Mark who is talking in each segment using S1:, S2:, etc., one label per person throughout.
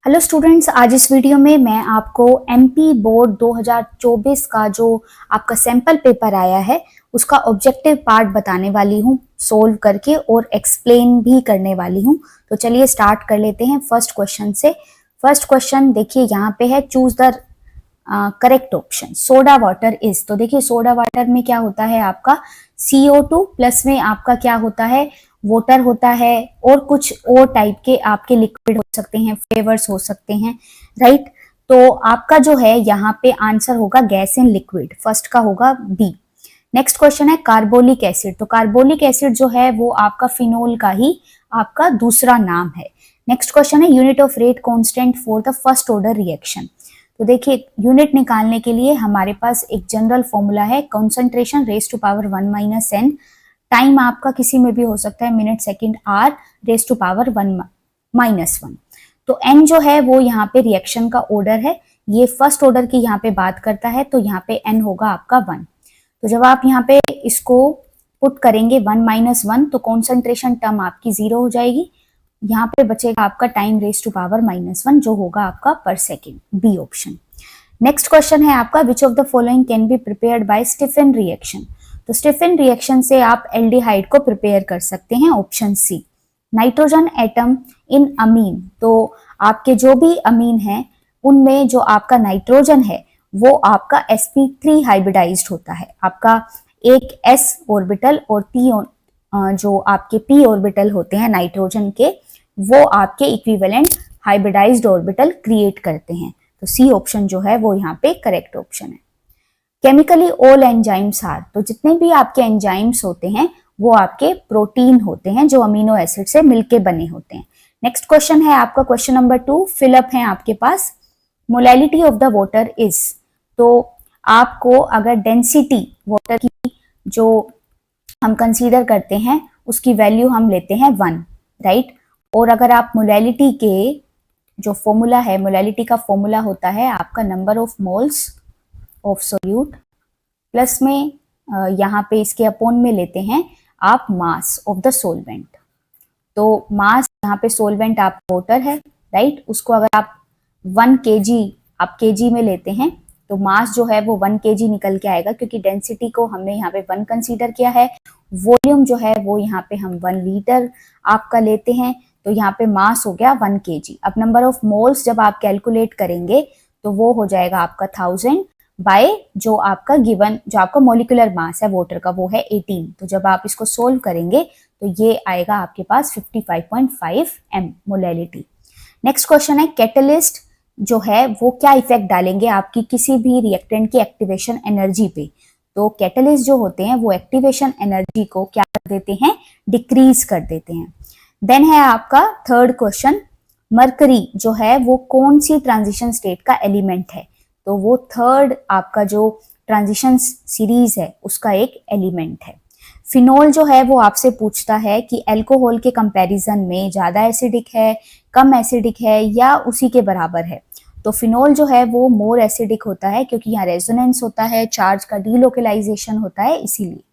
S1: Hello students, आज इस video में मैं आपको एमपी बोर्ड 2024 का जो आपका सैंपल पेपर आया है उसका ऑब्जेक्टिव पार्ट बताने वाली हूँ सोल्व करके और एक्सप्लेन भी करने वाली हूँ। तो चलिए स्टार्ट कर लेते हैं फर्स्ट क्वेश्चन से। फर्स्ट क्वेश्चन देखिए यहाँ पे है, choose the correct option. Soda water is, तो देखिए सोडा वाटर में क्या होता है आपका CO2 प्लस में आपका क्या होता है वाटर होता है और कुछ और टाइप के आपके लिक्विड हो सकते हैं, फ्लेवर्स हो सकते हैं, राइट। तो आपका जो है यहाँ पे आंसर होगा गैस इन लिक्विड, फर्स्ट का होगा बी। नेक्स्ट क्वेश्चन है कार्बोलिक एसिड, तो कार्बोलिक एसिड जो है वो आपका फिनोल का ही आपका दूसरा नाम है। नेक्स्ट क्वेश्चन है unit of rate constant for the first order reaction, तो देखिए यूनिट निकालने के लिए हमारे पास एक जनरल फॉर्मूला है concentration raise to power 1 - n। Time आपका किसी में भी हो सकता है, minute second or raise to power 1 - 1। तो n जो है वो यहाँ पे रिएक्शन का ऑर्डर है, ये फर्स्ट ऑर्डर की यहाँ पे बात करता है, तो यहाँ पे n होगा आपका 1। तो जब आप यहाँ पे इसको पुट करेंगे 1 - 1 तो कॉन्सेंट्रेशन टर्म आपकी 0 हो जाएगी। यहाँ पे बचेगा आपका टाइम रेज टू पावर -1 जो होगा आपका पर second, B option. Next question है आपका which of the following can be prepared by Stephen reaction, तो स्टिफन रिएक्शन से आप एल्डिहाइड को प्रिपेयर कर सकते हैं, option C. Nitrogen atom in amine, तो आपके जो भी अमीन हैं उनमें जो आपका नाइट्रोजन है वो आपका sp3 हाइब्रिडाइज्ड होता है। आपका एक s ऑर्बिटल और जो आपके p ऑर्बिटल होते हैं नाइट्रोजन के, वो आपके इक्विवेलेंट हाइब्रिडाइज्ड ऑर्बिटल क्रिएट करते हैं। तो सी ऑप्शन जो है वो यहाँ पे करेक्ट ऑप्शन है। केमिकली ऑल एंजाइम्स आर, तो जितने भी आपके एंजाइम्स होते हैं वो आपके प्रोटीन होते हैं जो अमीनो एसिड से मिलके बने होते हैं। नेक्स्ट क्वेश्चन है आपका क्वेश्चन नंबर 2, फिलअप है आपके पास। Molality of the water is, तो आपको अगर डेंसिटी वाटर की जो हम कंसीडर करते हैं उसकी वैल्यू हम लेते हैं 1, राइट। और अगर आप मोलैलिटी के जो फॉर्मूला है, मोलैलिटी का फॉर्मूला होता है आपका number of moles of solute plus में यहाँ पे इसके अपॉन में लेते हैं आप मास ऑफ द सोलवेंट। तो मास यहाँ पे सोलवेंट आप वाटर है, राइट, उसको अगर आप 1 kg आप kg में लेते हैं तो मास जो है वो 1 kg निकल के आएगा, क्योंकि डेंसिटी को हमने यहाँ पे 1 कंसीडर किया है। वॉल्यूम जो है वो यहाँ पे हम 1 लीटर आपका लेते हैं, तो यहाँ पे मास हो गया 1 kg। अब नंबर ऑफ मोल्स जब आप कैलकुलेट करेंगे तो वो हो जाएगा आपका 1000 बाय जो आपका गिवन जो आपका मोलिकुलर मास है वाटर का वो है 18। तो जब आप इसको सोल्व करेंगे तो ये आएगा आपके पास 55.5 m मोलैलिटी। नेक्स्ट क्वेश्चन है कैटलिस्ट जो है वो क्या इफेक्ट डालेंगे आपकी किसी भी रिएक्टेंट की एक्टिवेशन एनर्जी पे। तो कैटलिस्ट जो होते हैं वो एक्टिवेशन एनर्जी को क्या कर देते हैं, डिक्रीज कर देते हैं। देन है आपका थर्ड क्वेश्चन, मरकरी जो है वो कौन सी ट्रांजिशन स्टेट का एलिमेंट है, तो वो थर्ड आपका जो ट्रांजिशन सीरीज है उसका एक एलिमेंट है। फिनोल जो है वो आपसे पूछता है कि अल्कोहल के कंपैरिजन में ज्यादा एसिडिक है, कम एसिडिक है या उसी के बराबर है। तो फिनोल जो है वो मोर एसिडिक होता है क्योंकि यहाँ रेजोनेंस होता है, चार्ज का डीलोकलाइजेशन होता है, इसीलिए।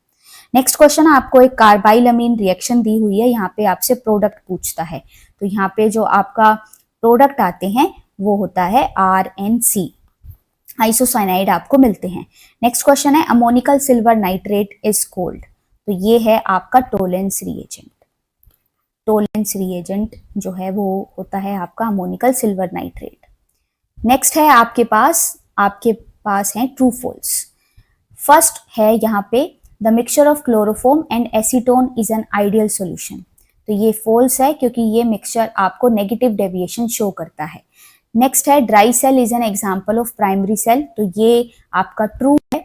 S1: नेक्स्ट क्वेश्चन आपको एक कार्बाइलअमीन रिएक्शन दी हुई है, यहाँ पे आपसे प्रोडक्ट पूछता है, तो यहाँ पे जो आपका प्रोडक्ट आते हैं वो होता है RNC, आइसोसाइनाइड आपको मिलते हैं। नेक्स्ट क्वेश्चन है ammoniacal silver nitrate is cold, तो ये है आपका टोलेंस रिएजेंट। टोलेंस रिएजेंट जो है वो होता है आपका अमोनिकल सिल्वर नाइट्रेट। नेक्स्ट है आपके पास है ट्रू फॉल्स। फर्स्ट है यहाँ पे the mixture of chloroform and acetone is an ideal solution, तो ये फॉल्स है क्योंकि ये मिक्सचर आपको नेगेटिव डेविएशन शो करता है। नेक्स्ट है dry cell is an example of primary cell, तो ये आपका ट्रू है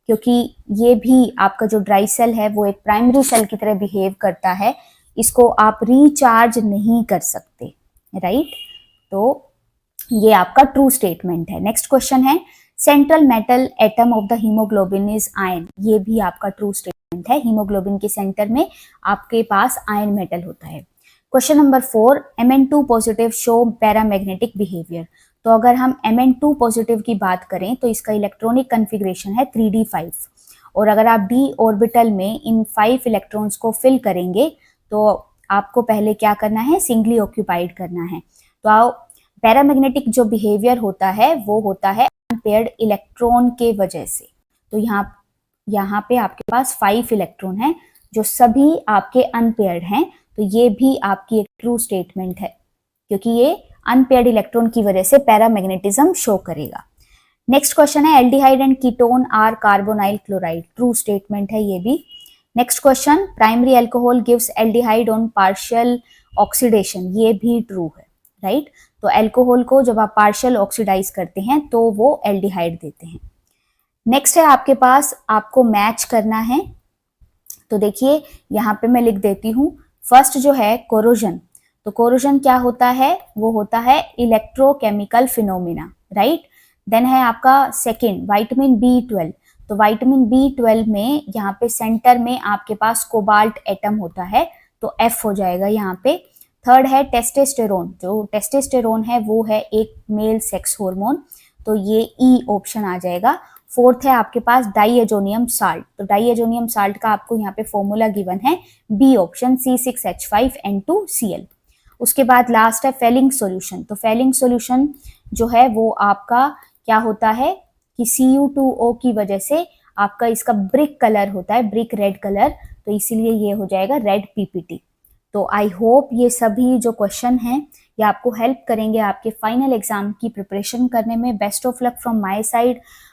S1: क्योंकि ये भी आपका जो ड्राई सेल है वो एक प्राइमरी सेल की तरह बिहेव करता है, इसको आप रिचार्ज नहीं कर सकते, राइट। तो ये आपका ट्रू स्टेटमेंट है। नेक्स्ट क्वेश्चन है central metal atom of the haemoglobin is ion, ये भी आपका ट्रू स्टेटमेंट है। हीमोग्लोबिन के सेंटर में आपके पास आयन मेटल होता है। Question number 4 Mn2 positive show paramagnetic behaviour, तो अगर हम Mn2 पॉजिटिव की बात करें तो इसका इलेक्ट्रॉनिक कन्फिग्रेशन है 3d5, और अगर आप d ऑर्बिटल में इन 5 इलेक्ट्रॉन्स को फिल करेंगे तो आपको पहले क्या करना है, सिंगली ऑक्यूपाइड करना है। तो आओ पैरामैग्नेटिक जो बिहेवियर होता है वो होता है अनपेयर्ड इलेक्ट्रॉन के वजह से। तो यहाँ पे आपके पास 5 इलेक्ट्रॉन हैं जो सभी आपके अनपेयर्ड हैं, तो ये भी आपकी एक ट्रू स्टेटमेंट है क्योंकि ये अनपेयर्ड इलेक्ट्रॉन की वजह से पैरामैग्नेटिज्म शो करेगा। नेक्स्ट क्वेश्चन है aldehyde and ketone are carbonyl chloride, true statement है ये भी। Next question primary alcohol gives aldehyde on partial oxidation, ये भी ट्रू है, राइट। तो अल्कोहल को जब आप पार्शियल ऑक्सीडाइज करते हैं तो वो एल्डिहाइड देते हैं। नेक्स्ट है आपके पास, आपको मैच करना है, तो देखिए यहाँ पे मैं लिख देती हूँ। फर्स्ट जो है कोरोजन, तो कोरोजन क्या होता है, वो होता है इलेक्ट्रोकेमिकल फिनोमिना, राइट। देन है आपका सेकेंड विटामिन B12, तो विटामिन B12 में यहाँ पे सेंटर में आपके पास कोबाल्ट एटम होता है, तो F हो जाएगा यहाँ पे। थर्ड है टेस्टोस्टेरोन, जो टेस्टोस्टेरोन है वो है एक मेल सेक्स हार्मोन, तो ये E ऑप्शन आ जाएगा। फोर्थ है आपके पास डाइएजोनियम साल्ट, तो डाइएजोनियम साल्ट का आपको यहाँ पे फॉर्मूला गिवन है बी ऑप्शन C6H5N2Cl। उसके बाद लास्ट है फेलिंग सॉल्यूशन, तो फेलिंग सॉल्यूशन जो है वो आपका क्या होता है कि Cu2O की वजह से आपका इसका ब्रिक कलर होता है, ब्रिक रेड कलर, तो इसीलिए ये हो जाएगा रेड PPT। तो आई होप ये सभी जो क्वेश्चन हैं ये आपको हेल्प करेंगे आपके फाइनल एग्जाम की प्रिपरेशन करने में। Best of luck from my side.